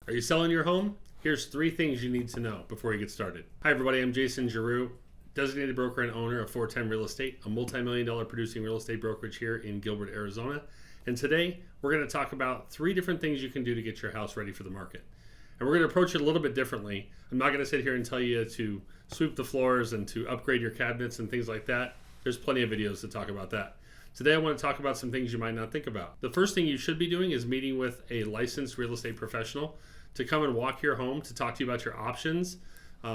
Are you selling your home? Here's 3 things you need to know before you get started. Hi everybody, I'm Jason Giroux, designated broker and owner of 410 Real Estate, a multi-million-dollar producing real estate brokerage here in Gilbert, Arizona. And today we're going to talk about 3 different things you can do to get your house ready for the market. And we're going to approach it a little bit differently. I'm not going to sit here and tell you to sweep the floors and to upgrade your cabinets and things like that. There's plenty of videos to talk about that. Today I want to talk about some things you might not think about. The first thing you should be doing is meeting with a licensed real estate professional to come and walk your home, to talk to you about your options,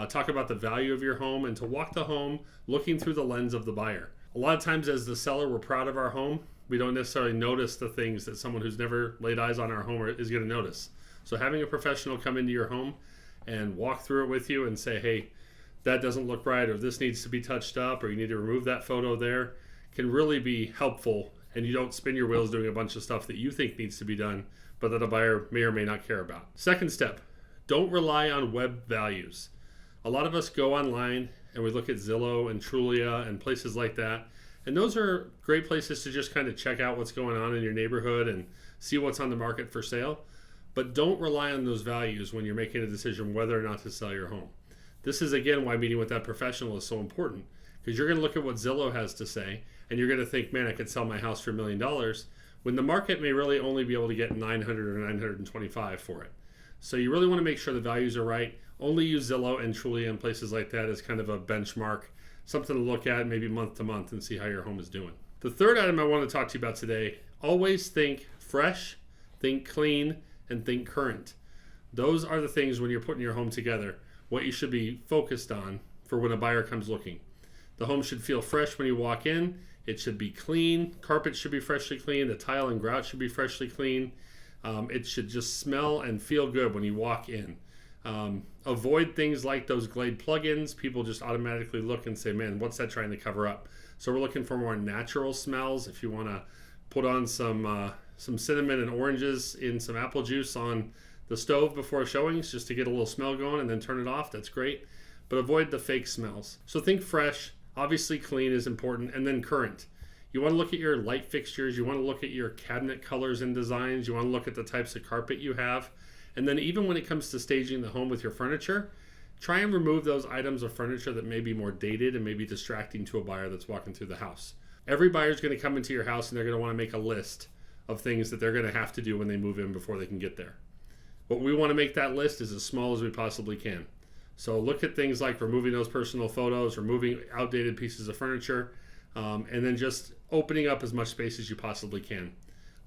talk about the value of your home, and to walk the home looking through the lens of the buyer. A lot of times as the seller, we're proud of our home. We don't necessarily notice the things that someone who's never laid eyes on our home is going to notice. So having a professional come into your home and walk through it with you and say, hey, that doesn't look right, or this needs to be touched up, or you need to remove that photo there, can really be helpful, and you don't spin your wheels doing a bunch of stuff that you think needs to be done, but that a buyer may or may not care about. Second step, don't rely on web values. A lot of us go online and we look at Zillow and Trulia and places like that, and those are great places to just kind of check out what's going on in your neighborhood and see what's on the market for sale, but don't rely on those values when you're making a decision whether or not to sell your home. This is again why meeting with that professional is so important, because you're going to look at what Zillow has to say and you're going to think, man, I could sell my house for $1 million, when the market may really only be able to get 900 or 925 for it. So you really want to make sure the values are right. Only use Zillow and Trulia and places like that as kind of a benchmark, something to look at maybe month to month and see how your home is doing. The third item I want to talk to you about today, always think fresh, think clean, and think current. Those are the things when you're putting your home together, what you should be focused on for when a buyer comes looking. The home should feel fresh when you walk in. It should be clean. Carpet should be freshly clean. The tile and grout should be freshly clean. It should just smell and feel good when you walk in. Avoid things like those Glade plugins. People just automatically look and say, man, what's that trying to cover up? So we're looking for more natural smells. If you want to put on some cinnamon and oranges in some apple juice on the stove before showings just to get a little smell going and then turn it off, that's great. But avoid the fake smells. So think fresh. Obviously clean is important, and then current. You want to look at your light fixtures, you want to look at your cabinet colors and designs, you want to look at the types of carpet you have, and then even when it comes to staging the home with your furniture, try and remove those items of furniture that may be more dated and may be distracting to a buyer that's walking through the house. Every buyer is going to come into your house and they're going to want to make a list of things that they're going to have to do when they move in before they can get there. What we want to make that list is as small as we possibly can. So look at things like removing those personal photos, removing outdated pieces of furniture, and then just opening up as much space as you possibly can.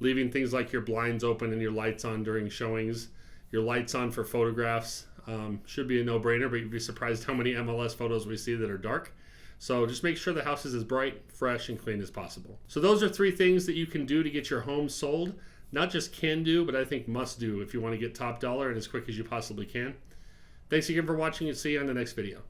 Leaving things like your blinds open and your lights on during showings, your lights on for photographs, should be a no-brainer, but you'd be surprised how many MLS photos we see that are dark. So just make sure the house is as bright, fresh, and clean as possible. So those are 3 things that you can do to get your home sold. Not just can do, but I think must do if you want to get top dollar and as quick as you possibly can. Thanks again for watching, and see you on the next video.